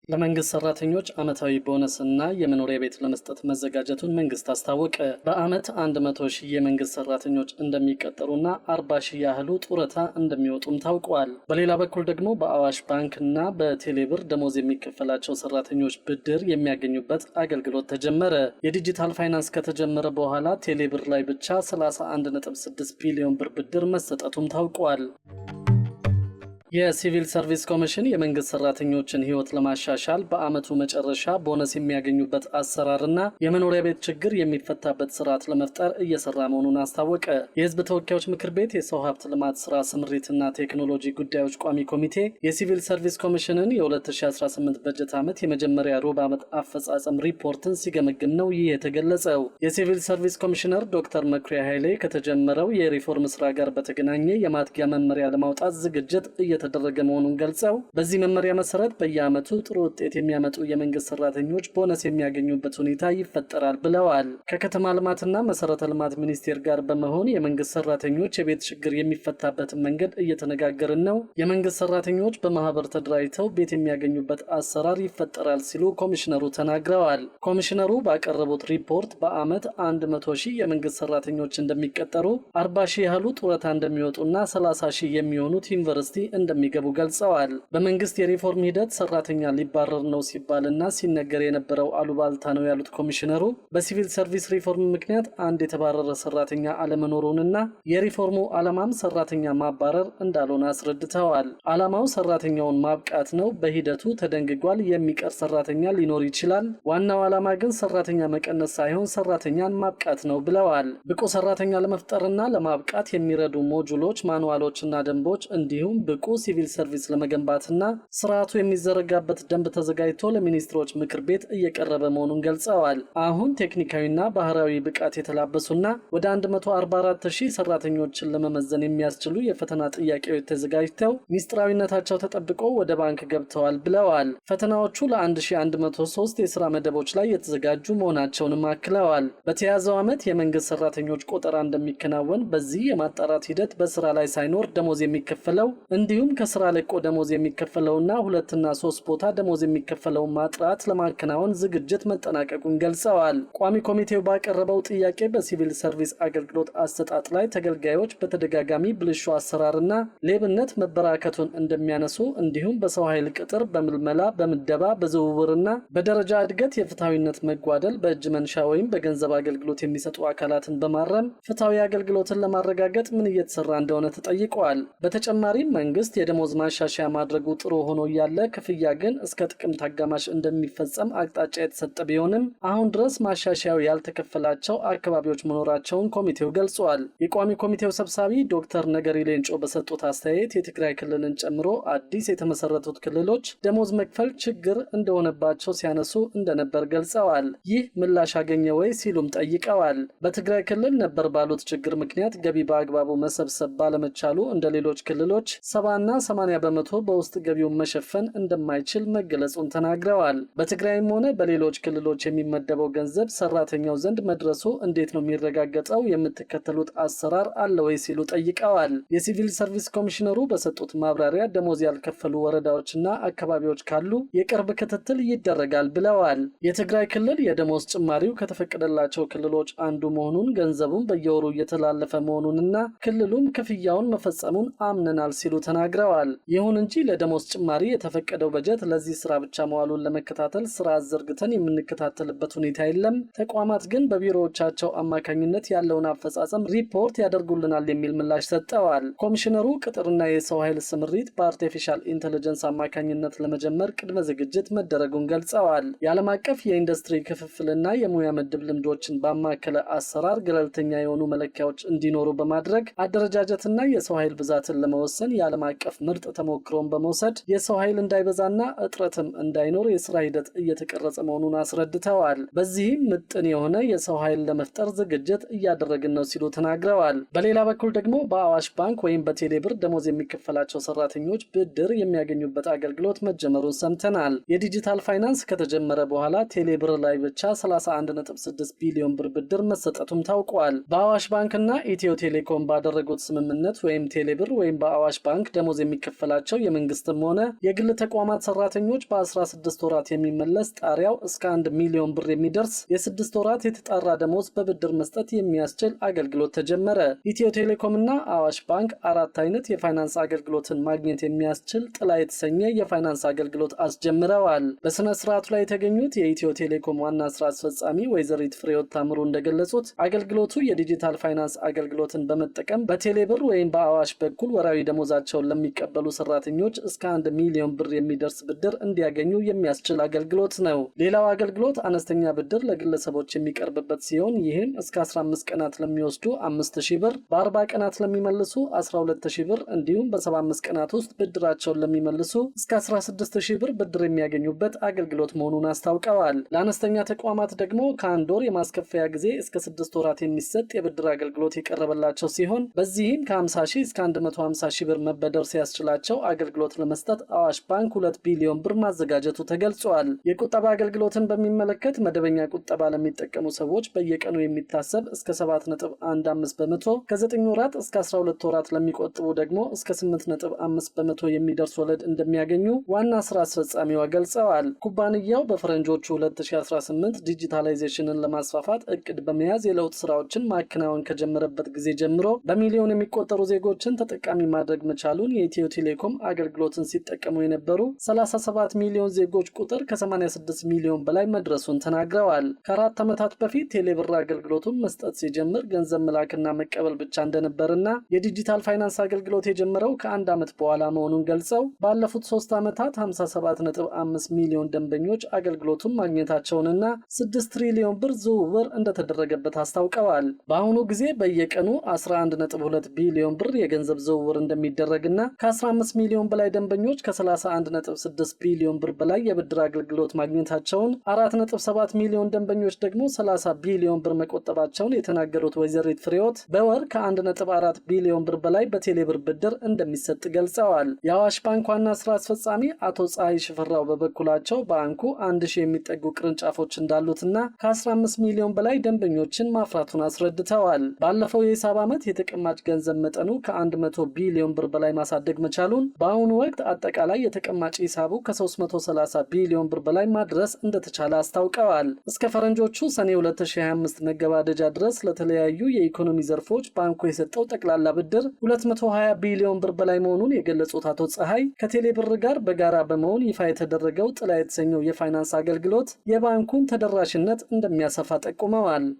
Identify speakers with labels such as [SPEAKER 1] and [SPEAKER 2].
[SPEAKER 1] ለመንግስት ሰራተኞች ዓመታዊ ቦነስና የመኖሪያ ቤት ለመስጠት መዘጋጀቱን መንግስት አስታወቀ። በዓመት 100 ሺህ የመንግስት ሰራተኞች እንደሚቀጠሩና 40 ሺህ ያህሉ ጡረታ እንደሚወጡም ታውቋል። በሌላ በኩል ደግሞ በአዋሽ ባንክና በቴሌብር ደሞዝ የሚከፈላቸው ሰራተኞች ብድር የሚያገኙበት አገልግሎት ተጀመረ። የዲጂታል ፋይናንስ ከተጀመረ በኋላ ቴሌብር ላይ ብቻ 31.6 ቢሊዮን ብር ብድር መሰጠቱም ታውቋል። የሲቪል ሰርቪስ ኮሚሽን የመንግስት ሰራተኞችን ህይወት ለማሻሻል በአመቱ መጨረሻ ቦነስ የሚያገኙበት አሰራርና የመኖሪያ ቤት ችግር የሚፈታበት ስርዓት ለመፍጠር እየሰራ መሆኑን አስታወቀ። የህዝብ ተወካዮች ምክር ቤት የሰው ሀብት ልማት ስራ ስምሪትና ቴክኖሎጂ ጉዳዮች ቋሚ ኮሚቴ የሲቪል ሰርቪስ ኮሚሽንን የ2018 በጀት ዓመት የመጀመሪያ ሩብ ዓመት አፈጻጸም ሪፖርትን ሲገመግም ነው ይህ የተገለጸው። የሲቪል ሰርቪስ ኮሚሽነር ዶክተር መኩሪያ ኃይሌ ከተጀመረው የሪፎርም ስራ ጋር በተገናኘ የማትጊያ መመሪያ ለማውጣት ዝግጅት ተደረገ መሆኑን ገልጸው በዚህ መመሪያ መሰረት በየዓመቱ ጥሩ ውጤት የሚያመጡ የመንግስት ሰራተኞች ቦነስ የሚያገኙበት ሁኔታ ይፈጠራል ብለዋል። ከከተማ ልማትና መሰረተ ልማት ሚኒስቴር ጋር በመሆን የመንግስት ሰራተኞች የቤት ችግር የሚፈታበትን መንገድ እየተነጋገርን ነው። የመንግስት ሰራተኞች በማህበር ተደራጅተው ቤት የሚያገኙበት አሰራር ይፈጠራል ሲሉ ኮሚሽነሩ ተናግረዋል። ኮሚሽነሩ ባቀረቡት ሪፖርት በዓመት 100 ሺህ የመንግስት ሰራተኞች እንደሚቀጠሩ፣ 40 ሺህ ያህሉ ጡረታ እንደሚወጡና 30 ሺህ የሚሆኑት ዩኒቨርሲቲ እንደሚገቡ ገልጸዋል። በመንግስት የሪፎርም ሂደት ሰራተኛ ሊባረር ነው ሲባልና ሲነገር የነበረው አሉባልታ ነው ያሉት ኮሚሽነሩ በሲቪል ሰርቪስ ሪፎርም ምክንያት አንድ የተባረረ ሰራተኛ አለመኖሩንና የሪፎርሙ ዓላማም ሰራተኛ ማባረር እንዳልሆነ አስረድተዋል። ዓላማው ሰራተኛውን ማብቃት ነው። በሂደቱ ተደንግጓል። የሚቀር ሰራተኛ ሊኖር ይችላል። ዋናው ዓላማ ግን ሰራተኛ መቀነስ ሳይሆን ሰራተኛን ማብቃት ነው ብለዋል። ብቁ ሰራተኛ ለመፍጠርና ለማብቃት የሚረዱ ሞጁሎች፣ ማኑዋሎችና ደንቦች እንዲሁም ብቁ ሲቪል ሰርቪስ ለመገንባትና ስርዓቱ የሚዘረጋበት ደንብ ተዘጋጅቶ ለሚኒስትሮች ምክር ቤት እየቀረበ መሆኑን ገልጸዋል። አሁን ቴክኒካዊና ባህራዊ ብቃት የተላበሱና ወደ 144,000 ሰራተኞችን ለመመዘን የሚያስችሉ የፈተና ጥያቄዎች ተዘጋጅተው ሚስጥራዊነታቸው ተጠብቆ ወደ ባንክ ገብተዋል ብለዋል። ፈተናዎቹ ለ1103 የስራ መደቦች ላይ የተዘጋጁ መሆናቸውንም አክለዋል። በተያዘው ዓመት የመንግስት ሰራተኞች ቆጠራ እንደሚከናወን፣ በዚህ የማጣራት ሂደት በስራ ላይ ሳይኖር ደሞዝ የሚከፈለው እንዲሁም ከስራ ለቆ ደሞዝ የሚከፈለውና 2 እና 3 ቦታ ደሞዝ የሚከፈለው ማጥራት ለማከናወን ዝግጅት መጠናቀቁን ገልጸዋል። ቋሚ ኮሚቴው ባቀረበው ጥያቄ በሲቪል ሰርቪስ አገልግሎት አሰጣጥ ላይ ተገልጋዮች በተደጋጋሚ ብልሹ አሰራርና ሌብነት መበራከቱን እንደሚያነሱ እንዲሁም በሰው ኃይል ቅጥር፣ በምልመላ፣ በምደባ፣ በዝውውርና በደረጃ እድገት የፍትሐዊነት መጓደል፣ በእጅ መንሻ ወይም በገንዘብ አገልግሎት የሚሰጡ አካላትን በማረም ፍትሐዊ አገልግሎትን ለማረጋገጥ ምን እየተሰራ እንደሆነ ተጠይቀዋል። በተጨማሪም መንግስት የደሞዝ ማሻሻያ ማድረጉ ጥሩ ሆኖ ያለ ክፍያ ግን እስከ ጥቅምት አጋማሽ እንደሚፈጸም አቅጣጫ የተሰጠ ቢሆንም አሁን ድረስ ማሻሻያው ያልተከፈላቸው አካባቢዎች መኖራቸውን ኮሚቴው ገልጿል። የቋሚ ኮሚቴው ሰብሳቢ ዶክተር ነገሪ ሌንጮ በሰጡት አስተያየት የትግራይ ክልልን ጨምሮ አዲስ የተመሰረቱት ክልሎች ደሞዝ መክፈል ችግር እንደሆነባቸው ሲያነሱ እንደነበር ገልጸዋል። ይህ ምላሽ አገኘ ወይ ሲሉም ጠይቀዋል። በትግራይ ክልል ነበር ባሉት ችግር ምክንያት ገቢ በአግባቡ መሰብሰብ ባለመቻሉ እንደ ሌሎች ክልሎች 70 እና 80 በመቶ በውስጥ ገቢውን መሸፈን እንደማይችል መገለጹን ተናግረዋል። በትግራይም ሆነ በሌሎች ክልሎች የሚመደበው ገንዘብ ሰራተኛው ዘንድ መድረሱ እንዴት ነው የሚረጋገጠው? የምትከተሉት አሰራር አለ ወይ ሲሉ ጠይቀዋል። የሲቪል ሰርቪስ ኮሚሽነሩ በሰጡት ማብራሪያ ደሞዝ ያልከፈሉ ወረዳዎችና አካባቢዎች ካሉ የቅርብ ክትትል ይደረጋል ብለዋል። የትግራይ ክልል የደሞዝ ጭማሪው ከተፈቀደላቸው ክልሎች አንዱ መሆኑን፣ ገንዘቡን በየወሩ እየተላለፈ መሆኑንና ክልሉም ክፍያውን መፈጸሙን አምነናል ሲሉ ተናግረዋል። ይሁን እንጂ ለደሞዝ ጭማሪ የተፈቀደው በጀት ለዚህ ስራ ብቻ መዋሉን ለመከታተል ስራ አዘርግተን የምንከታተልበት ሁኔታ የለም። ተቋማት ግን በቢሮዎቻቸው አማካኝነት ያለውን አፈጻጸም ሪፖርት ያደርጉልናል የሚል ምላሽ ሰጠዋል። ኮሚሽነሩ ቅጥርና የሰው ኃይል ስምሪት በአርቲፊሻል ኢንተለጀንስ አማካኝነት ለመጀመር ቅድመ ዝግጅት መደረጉን ገልጸዋል። የዓለም አቀፍ የኢንዱስትሪ ክፍፍልና የሙያ ምድብ ልምዶችን ባማከለ አሰራር ገለልተኛ የሆኑ መለኪያዎች እንዲኖሩ በማድረግ አደረጃጀትና የሰው ኃይል ብዛትን ለመወሰን የዓለም አቀፍ ምርጥ ተሞክሮን በመውሰድ የሰው ኃይል እንዳይበዛና እጥረትም እንዳይኖር የስራ ሂደት እየተቀረጸ መሆኑን አስረድተዋል። በዚህም ምጥን የሆነ የሰው ኃይል ለመፍጠር ዝግጅት እያደረግን ነው ሲሉ ተናግረዋል። በሌላ በኩል ደግሞ በአዋሽ ባንክ ወይም በቴሌብር ደሞዝ የሚከፈላቸው ሰራተኞች ብድር የሚያገኙበት አገልግሎት መጀመሩን ሰምተናል። የዲጂታል ፋይናንስ ከተጀመረ በኋላ ቴሌብር ላይ ብቻ 31.6 ቢሊዮን ብር ብድር መሰጠቱም ታውቋል። በአዋሽ ባንክና ኢትዮ ቴሌኮም ባደረጉት ስምምነት ወይም ቴሌብር ወይም በአዋሽ ባንክ ደሞዝ ደሞዝ የሚከፈላቸው የመንግስትም ሆነ የግል ተቋማት ሰራተኞች በ16 ወራት የሚመለስ ጣሪያው እስከ 1 ሚሊዮን ብር የሚደርስ የ6 ወራት የተጣራ ደሞዝ በብድር መስጠት የሚያስችል አገልግሎት ተጀመረ። ኢትዮ ቴሌኮም እና አዋሽ ባንክ 4 አይነት የፋይናንስ አገልግሎትን ማግኘት የሚያስችል ጥላ የተሰኘ የፋይናንስ አገልግሎት አስጀምረዋል። በስነ ስርዓቱ ላይ የተገኙት የኢትዮ ቴሌኮም ዋና ስራ አስፈጻሚ ወይዘሪት ፍሬህይወት ታምሩ እንደገለጹት አገልግሎቱ የዲጂታል ፋይናንስ አገልግሎትን በመጠቀም በቴሌብር ወይም በአዋሽ በኩል ወራዊ ደሞዛቸውን ለሚቀበሉ ሰራተኞች እስከ 1 ሚሊዮን ብር የሚደርስ ብድር እንዲያገኙ የሚያስችል አገልግሎት ነው። ሌላው አገልግሎት አነስተኛ ብድር ለግለሰቦች የሚቀርብበት ሲሆን ይህም እስከ 15 ቀናት ለሚወስዱ 5000 ብር፣ በ40 ቀናት ለሚመልሱ 12000 ብር እንዲሁም በ75 ቀናት ውስጥ ብድራቸውን ለሚመልሱ እስከ 16000 ብር ብድር የሚያገኙበት አገልግሎት መሆኑን አስታውቀዋል። ለአነስተኛ ተቋማት ደግሞ ከ1 ወር የማስከፈያ ጊዜ እስከ 6 ወራት የሚሰጥ የብድር አገልግሎት የቀረበላቸው ሲሆን በዚህም ከ50 ሺህ እስከ 150 ሺህ ብር መበደር ሲያስችላቸው አገልግሎት ለመስጠት አዋሽ ባንክ 2 ቢሊዮን ብር ማዘጋጀቱ ተገልጿል። የቁጠባ አገልግሎትን በሚመለከት መደበኛ ቁጠባ ለሚጠቀሙ ሰዎች በየቀኑ የሚታሰብ እስከ 7.15 በመቶ፣ ከ9 ወራት እስከ 12 ወራት ለሚቆጥቡ ደግሞ እስከ 8.5 በመቶ የሚደርስ ወለድ እንደሚያገኙ ዋና ስራ አስፈጻሚዋ ገልጸዋል። ኩባንያው በፈረንጆቹ 2018 ዲጂታላይዜሽንን ለማስፋፋት እቅድ በመያዝ የለውጥ ስራዎችን ማከናወን ከጀመረበት ጊዜ ጀምሮ በሚሊዮን የሚቆጠሩ ዜጎችን ተጠቃሚ ማድረግ መቻሉን የኢትዮ ቴሌኮም አገልግሎትን ሲጠቀሙ የነበሩ 37 ሚሊዮን ዜጎች ቁጥር ከ86 ሚሊዮን በላይ መድረሱን ተናግረዋል። ከ4 ዓመታት በፊት ቴሌብር አገልግሎቱን መስጠት ሲጀምር ገንዘብ መላክና መቀበል ብቻ እንደነበርና የዲጂታል ፋይናንስ አገልግሎት የጀመረው ከ1 ዓመት በኋላ መሆኑን ገልጸው ባለፉት 3 ዓመታት 57.5 ሚሊዮን ደንበኞች አገልግሎቱን ማግኘታቸውንና 6 ትሪሊዮን ብር ዝውውር እንደተደረገበት አስታውቀዋል። በአሁኑ ጊዜ በየቀኑ 11.2 ቢሊዮን ብር የገንዘብ ዝውውር እንደሚደረግና ከ15 ሚሊዮን በላይ ደንበኞች ከ31.6 ቢሊዮን ብር በላይ የብድር አገልግሎት ማግኘታቸውን፣ 4.7 ሚሊዮን ደንበኞች ደግሞ 30 ቢሊዮን ብር መቆጠባቸውን የተናገሩት ወይዘሪት ፍሬህይወት በወር ከ1.4 ቢሊዮን ብር በላይ በቴሌብር ብድር እንደሚሰጥ ገልጸዋል። የአዋሽ ባንክ ዋና ስራ አስፈጻሚ አቶ ፀሐይ ሽፈራው በበኩላቸው ባንኩ 1000 የሚጠጉ ቅርንጫፎች እንዳሉትና ከ15 ሚሊዮን በላይ ደንበኞችን ማፍራቱን አስረድተዋል። ባለፈው የሂሳብ ዓመት የተቀማጭ ገንዘብ መጠኑ ከ100 ቢሊዮን ብር በላይ ማሳደግ መቻሉን፣ በአሁኑ ወቅት አጠቃላይ የተቀማጭ ሂሳቡ ከ330 ቢሊዮን ብር በላይ ማድረስ እንደተቻለ አስታውቀዋል። እስከ ፈረንጆቹ ሰኔ 2025 መገባደጃ ድረስ ለተለያዩ የኢኮኖሚ ዘርፎች ባንኩ የሰጠው ጠቅላላ ብድር 220 ቢሊዮን ብር በላይ መሆኑን የገለጹት አቶ ፀሐይ ከቴሌብር ጋር በጋራ በመሆን ይፋ የተደረገው ጥላ የተሰኘው የፋይናንስ አገልግሎት የባንኩን ተደራሽነት እንደሚያሰፋ ጠቁመዋል።